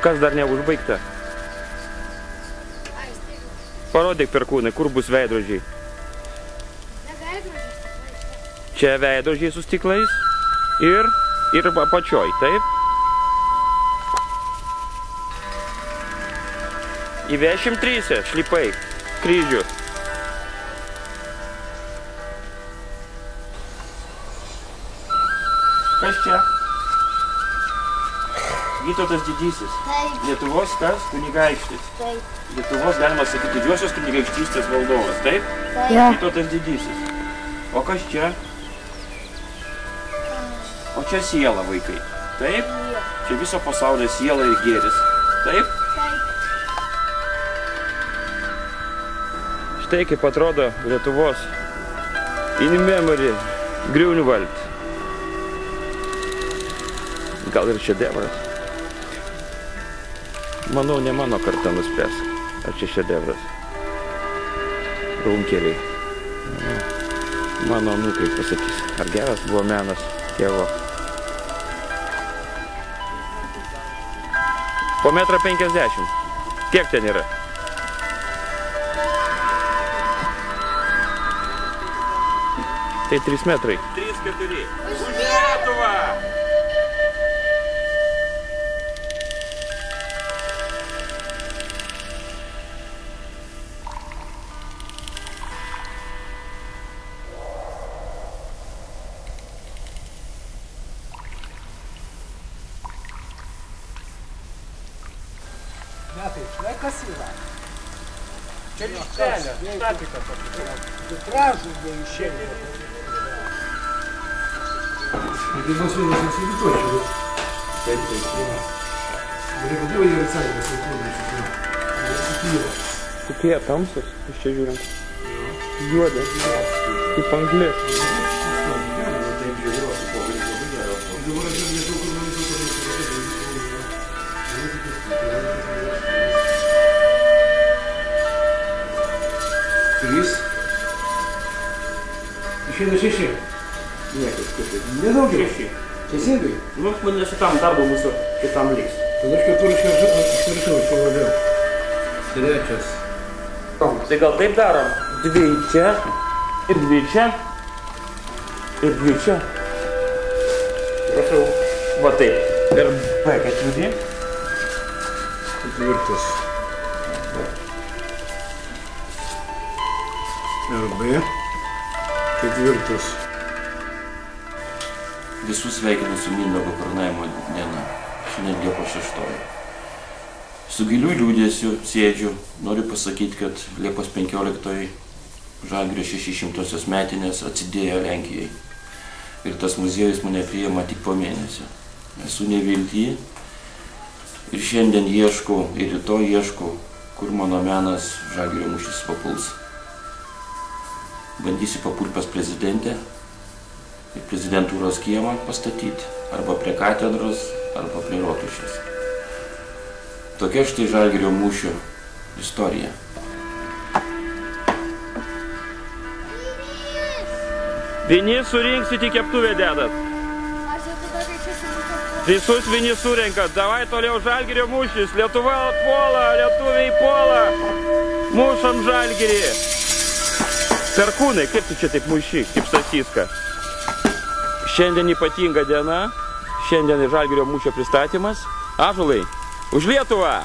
Kas dar neužbaigta? Parodyk Perkūnai, kur bus veidrodžiai. Čia veidrodžiai su stiklais ir apačioj, taip? Įvešim 3 šlipai, kryžių. Kas čia? Vytautas Didysis. Taip. Lietuvos kas? Kunigaikštis. Taip. Lietuvos, galima sakyti, didžiosios kunigaikštystės valdovas, taip? Taip. Vytautas Didysis. O kas čia? O čia siela, vaikai. Taip? Čia viso pasaulio siela ir gėris. Taip? Taip. Štai kaip atrodo Lietuvos in memory Griunwald. Gal ir šedevras. Manau, ne mano karta nuspręs, ar čia šedevras. Runkeliai. Mano anūkai pasakys, ar geras buvo menas tėvo. Po 1,50 m. Kiek ten yra? Tai 3 metrai. 3-4. Už Lietuvą! Metai, žinai kas yra? Čia lištelė, statika tokia. Vitražų jie išėjo. Tai bus vienas nesivituočiau. Taip. Bet buvo jie atsakymės, tai Kokie tamsus, iš čia žiūrint. Juodė, kaip anglės. Išeina 6. Niekas kitaip. Nedaugiau. 6. Teisingai? Nu, man šitam darbo mūsų kitam liks. Tada aš 4 čia labiau. 3. Tai gal taip darom? 2 čia, ir 2 čia, ir 2 čia. Prašau. Va taip. Ir B4. 4. Ir B. 4. Visus sveikinu su Mindaugo karūnavimo diena, šiandien Liepos 6. Su giliu liūdėsiu sėdžiu, noriu pasakyti, kad Liepos 15 Žalgirio 600-osios metinės atsidėjo Lenkijai. Ir tas muziejus mane priima tik po mėnesio. Esu nevilty ir šiandien ieškau, ir rytoj ieškau, kur mano menas Žalgirio mūšis papuls. Bandysiu papult pas prezidentę ir prezidentūros kiemą pastatyti, arba prie katedros, arba prie rotušės. Tokia štai Žalgirio mūšio istorija. Vieni surinksit į keptuvę dedat. Visus vieni surenkat. Davai toliau Žalgirio mūšis. Lietuva puola, lietuviai puola. Mušam Žalgirį. Perkūnai, kaip tu čia taip muši, kaip Stasiska? Šiandien ypatinga diena. Šiandien Žalgirio mūšio pristatymas. Ąžuolai, už Lietuvą!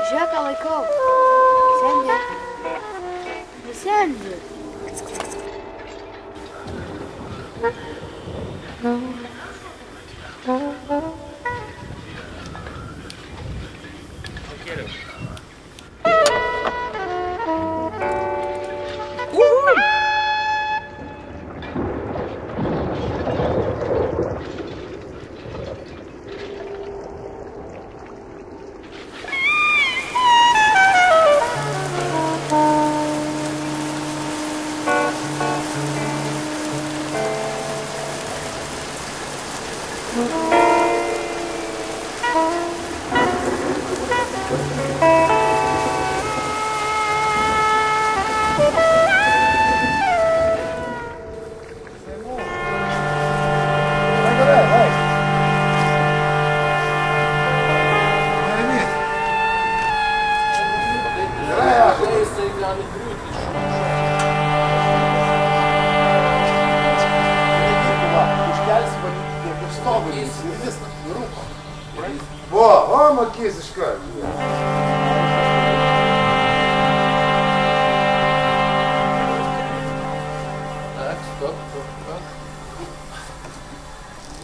Žiūrėk, ką laikau. Sendė. Nesendė. Во, Макизочка. Так, стоп.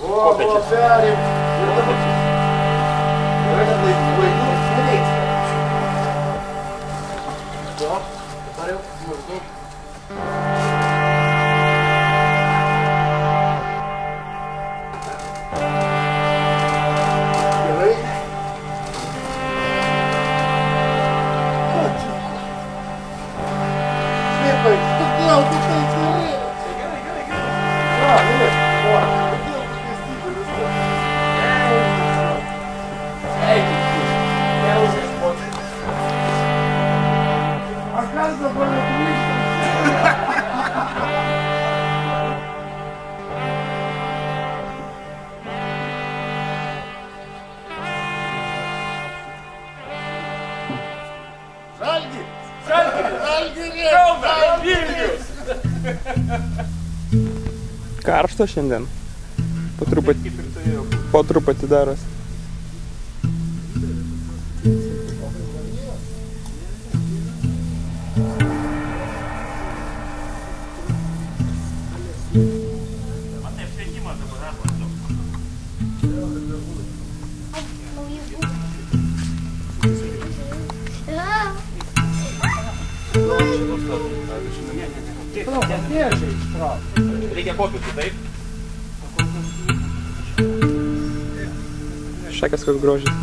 Во, Пярик. Стоп. Повторил. Стоп. Karšta šiandien. Po truputį daros. Reikia kopių, taip? Šakas koks grožis.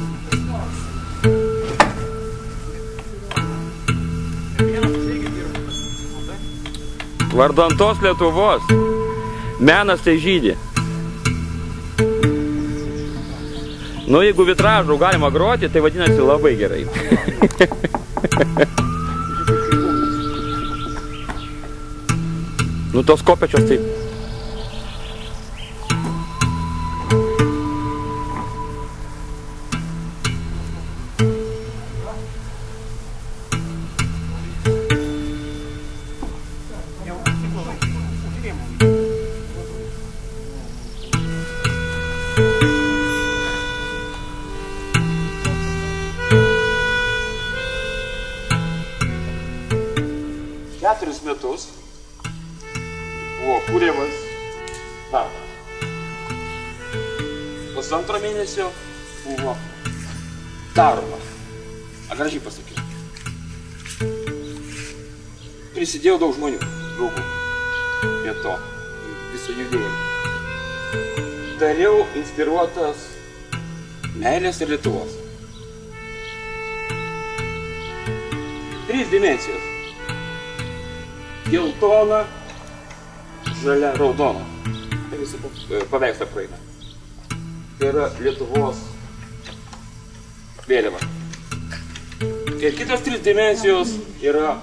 Vardan tos Lietuvos menas tai žydi. Nu, jeigu vitražų galima groti, tai vadinasi labai gerai. Nu, tos kopečios taip. Keturis metus buvo kūriamas darbas. Pusantro mėnesio buvo daroma. Aš gražiai pasakiau. Prisidėjo daug žmonių, draugų, prie to viso judėjimo. Dariau inspiruotas meilės ir Lietuvos. 3 dimensijos. Geltona, žalia, raudona. Tai visi paveikslą praeina. Tai yra Lietuvos vėliava. Ir kitos 3 dimensijos yra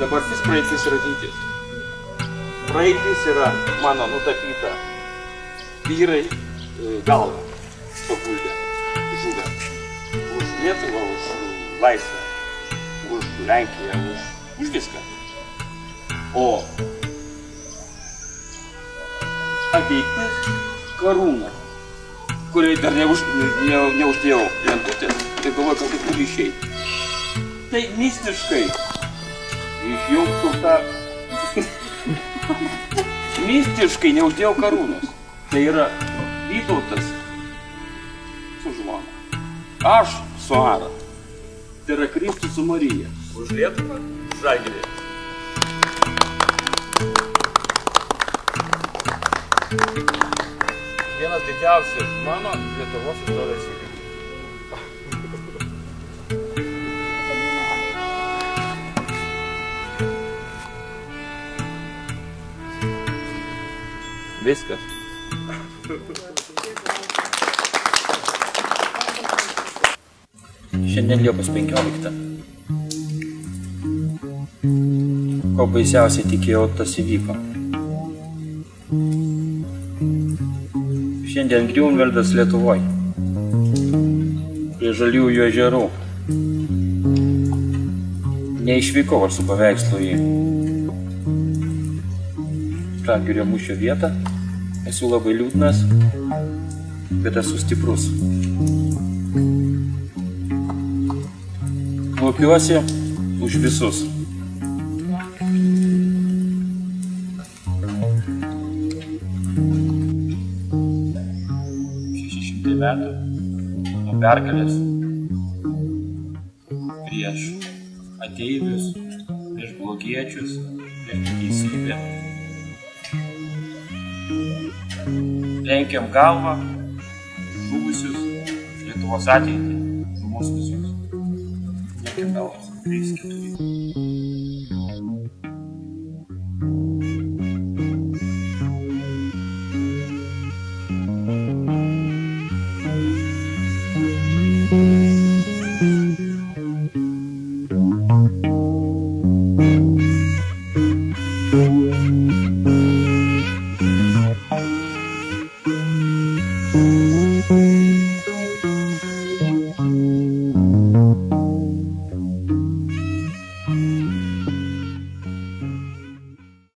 dabartis, praeitis ir ateitis. Praeitis yra mano nutapyta vyrai galva paguldę, žuvę. Už Lietuvą, už laisvę, už Lenkiją, už viską. O ateitis karūna, kuriai dar neuždėjau lentutės, tai galvoju, kad tai turi išeiti. Tai mistiškai išjungtų tą... Mistiškai neuždėjau karūnos. Tai yra Vytautas su žmona. Aš su Ara. Tai yra Kristus su Marija. Už Lietuvą, Žalgirį. Vienas didžiausių mano Lietuvos istorijos įvykių. Viskas. Šiandien Liepos 15. Ko baisiausiai tikėjau, tas įvyko. Šiandien Griunveldas Lietuvoj, prie Žaliųjų ežerų. Neišvykau aš su paveikslu į Žalgirio mūšio vietą. Esu labai liūdnas, bet esu stiprus. Laukiuosi už visus. 600 metų nuo pergalės prieš ateivius, prieš blogiečius, prieš neteisybę. Lenkiam galvą žuvusius Lietuvos ateitį, už mus visus. Lenkiam galvas, 3-4.